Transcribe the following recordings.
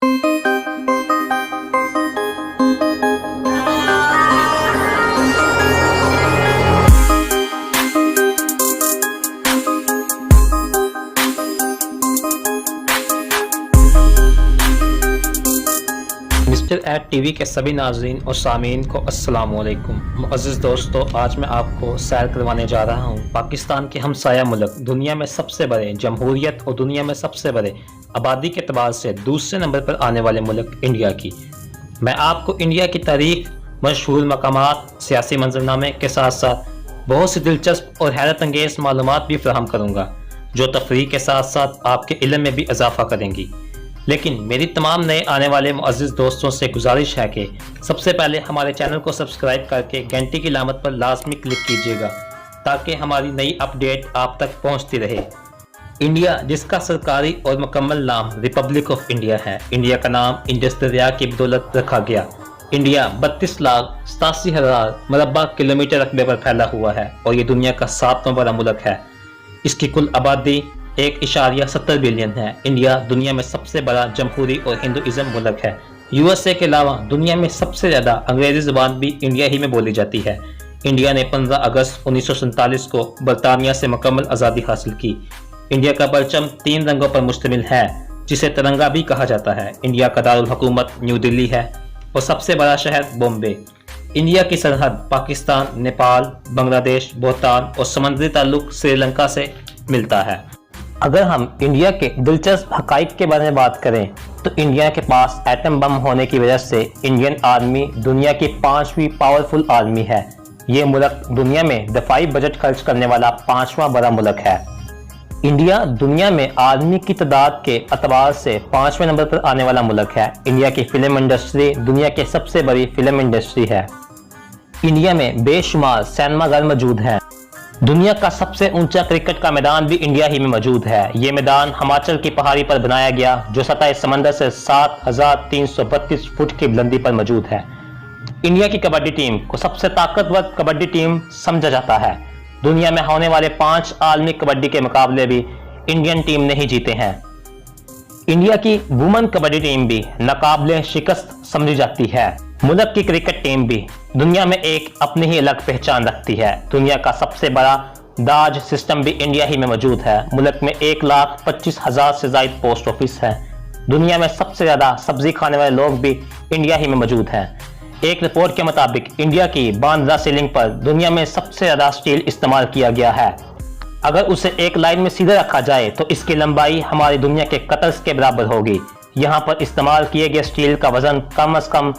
Mister add T V کے سبھی ناظرین اور سامعین کو السلام علیکم۔ معزز دوستو، آج میں آپ کو سیر کروانے جا رہا ہوں پاکستان کے ہمسایہ ملک، دنیا میں سب سے بڑے جمہوریت اور دنیا میں سب سے بڑے آبادی کے اعتبار سے دوسرے نمبر پر آنے والے ملک انڈیا کی۔ میں آپ کو انڈیا کی تاریخ، مشہور مقامات، سیاسی منظرنامے کے ساتھ ساتھ بہت سی دلچسپ اور حیرت انگیز معلومات بھی فراہم کروں گا جو تفریح کے ساتھ ساتھ آپ کے علم میں بھی اضافہ کریں گی۔ لیکن میری تمام نئے آنے والے معزز دوستوں سے گزارش ہے کہ سب سے پہلے ہمارے چینل کو سبسکرائب کر کے گھنٹی کی علامت پر لازمی کلک کیجیے گا تاکہ ہماری نئی اپڈیٹ آپ تک پہنچتی رہے۔ انڈیا، جس کا سرکاری اور مکمل نام ریپبلک آف انڈیا ہے، انڈیا کا نام انڈس دریا کی بدولت رکھا گیا۔ انڈیا 32,87,000 مربع کلومیٹر رقبے پر پھیلا ہوا ہے اور یہ دنیا کا 7واں بڑا ملک ہے۔ اس کی کل آبادی 1.70 بلین ہے۔ انڈیا دنیا میں سب سے بڑا جمہوری اور ہندوازم ملک ہے۔ یو ایس اے کے علاوہ دنیا میں سب سے زیادہ انگریزی زبان بھی انڈیا ہی میں بولی جاتی ہے۔ انڈیا نے 15 اگست 1947 کو برطانیہ سے مکمل آزادی حاصل کی۔ انڈیا کا پرچم 3 رنگوں پر مشتمل ہے جسے ترنگا بھی کہا جاتا ہے۔ انڈیا کا دارالحکومت نیو دلی ہے اور سب سے بڑا شہر بومبے۔ انڈیا کی سرحد پاکستان، نیپال، بنگلہ دیش، بھوٹان اور سمندری تعلق سری لنکا سے ملتا ہے۔ اگر ہم انڈیا کے دلچسپ حقائق کے بارے میں بات کریں تو انڈیا کے پاس ایٹم بم ہونے کی وجہ سے انڈین آرمی دنیا کی 5ویں پاورفل آرمی ہے۔ یہ ملک دنیا میں دفاعی بجٹ خرچ کرنے والا 5واں بڑا ملک ہے۔ انڈیا دنیا میں آرمی کی تعداد کے اعتبار سے 5ویں نمبر پر آنے والا ملک ہے۔ انڈیا کی فلم انڈسٹری دنیا کی سب سے بڑی فلم انڈسٹری ہے۔ انڈیا میں بے شمار سینما گھر موجود ہیں۔ دنیا کا سب سے اونچا کرکٹ کا میدان بھی انڈیا ہی میں موجود ہے۔ یہ میدان ہماچل کی پہاڑی پر بنایا گیا جو سطح سمندر سے 7,332 فٹ کی بلندی پر موجود ہے۔ انڈیا کی کبڈی ٹیم کو سب سے طاقتور کبڈی ٹیم سمجھا جاتا ہے۔ دنیا میں ہونے والے 5 عالمی کبڈی کے مقابلے بھی انڈین ٹیم نے ہی جیتے ہیں۔ انڈیا کی وومن کبڈی ٹیم بھی ناقابل شکست سمجھی جاتی ہے۔ ملک کی کرکٹ ٹیم بھی دنیا میں ایک اپنی ہی الگ پہچان رکھتی ہے۔ دنیا کا سب سے بڑا داج سسٹم بھی انڈیا ہی میں موجود ہے۔ ملک میں 1,25,000 سے زائد پوسٹ آفس ہیں۔ دنیا میں سب سے زیادہ سبزی کھانے والے لوگ بھی انڈیا ہی میں موجود ہیں۔ ایک رپورٹ کے مطابق انڈیا کی باندرا سیلنگ پر دنیا میں سب سے زیادہ سٹیل استعمال کیا گیا ہے۔ اگر اسے ایک لائن میں سیدھا رکھا جائے تو اس کی لمبائی ہماری دنیا کے قطر کے برابر ہوگی۔ یہاں پر استعمال کیے گئے سٹیل کا وزن کم از کم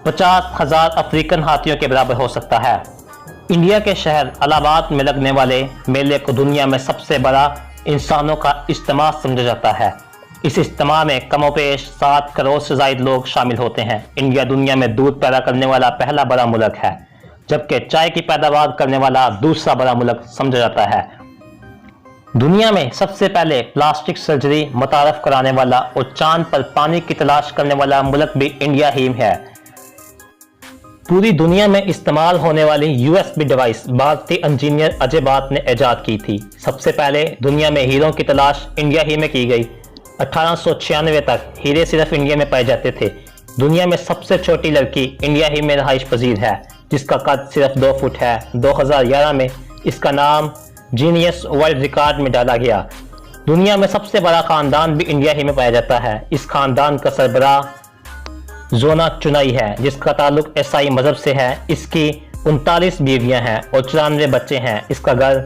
50,000 افریقن ہاتھیوں کے برابر ہو سکتا ہے۔ انڈیا کے شہر الہ آباد میں لگنے والے میلے کو دنیا میں سب سے بڑا انسانوں کا اجتماع سمجھا جاتا ہے۔ اس اجتماع میں کم و بیش 7 کروڑ سے زائد لوگ شامل ہوتے ہیں۔ انڈیا دنیا میں دودھ پیدا کرنے والا پہلا بڑا ملک ہے جبکہ چائے کی پیداوار کرنے والا دوسرا بڑا ملک سمجھا جاتا ہے۔ دنیا میں سب سے پہلے پلاسٹک سرجری متعارف کرانے والا اور چاند پر پانی کی تلاش کرنے والا ملک بھی انڈیا ہی ہے۔ پوری دنیا میں استعمال ہونے والی یو ایس بی ڈیوائس بھارتی انجینئر اجے بات نے ایجاد کی تھی۔ سب سے پہلے دنیا میں ہیروں کی تلاش انڈیا ہی میں کی گئی۔ 1896 تک ہیرے صرف انڈیا میں پائے جاتے تھے۔ دنیا میں سب سے چھوٹی لڑکی انڈیا ہی میں رہائش پذیر ہے جس کا قد صرف 2 فٹ ہے۔ 2011 میں اس کا نام جینیس ورلڈ ریکارڈ میں ڈالا گیا۔ دنیا میں سب سے بڑا خاندان بھی انڈیا ہی میں پایا جاتا ہے۔ اس خاندان کا سربراہ زونا چنائی ہے جس کا تعلق عیسائی مذہب سے ہے۔ اس کی 39 بیویاں ہیں اور 94 بچے ہیں۔ اس کا گھر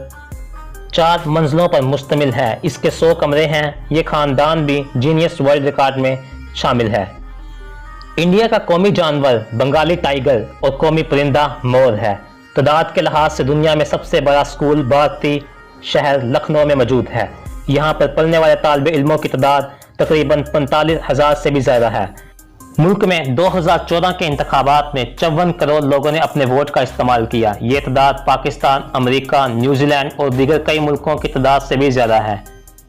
4 منزلوں پر مشتمل ہے۔ اس کے 100 کمرے ہیں۔ یہ خاندان بھی جینیس ورلڈ ریکارڈ میں شامل ہے۔ انڈیا کا قومی جانور بنگالی ٹائیگر اور قومی پرندہ مور ہے۔ تعداد کے لحاظ سے دنیا میں سب سے بڑا اسکول بھارتی شہر لکھنؤ میں موجود ہے۔ یہاں پر پڑھنے والے طالب علموں کی تعداد تقریباً 45,000 سے بھی زیادہ ہے۔ ملک میں 2014 کے انتخابات میں 54 کروڑ لوگوں نے اپنے ووٹ کا استعمال کیا۔ یہ تعداد پاکستان، امریکہ، نیوزی لینڈ اور دیگر کئی ملکوں کی تعداد سے بھی زیادہ ہے۔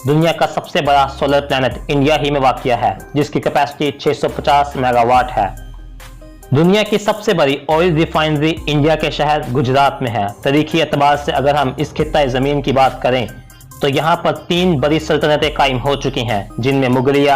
دنیا کا سب سے بڑا سولر پلانٹ انڈیا ہی میں واقع ہے جس کی کیپیسٹی 650 میگا واٹ ہے۔ دنیا کی سب سے بڑی آئل ریفائنری انڈیا کے شہر گجرات میں ہے۔ تاریخی اعتبار سے اگر ہم اس خطہ زمین کی بات کریں تو یہاں پر 3 بڑی سلطنتیں قائم ہو چکی ہیں جن میں مغلیہ،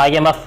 IMF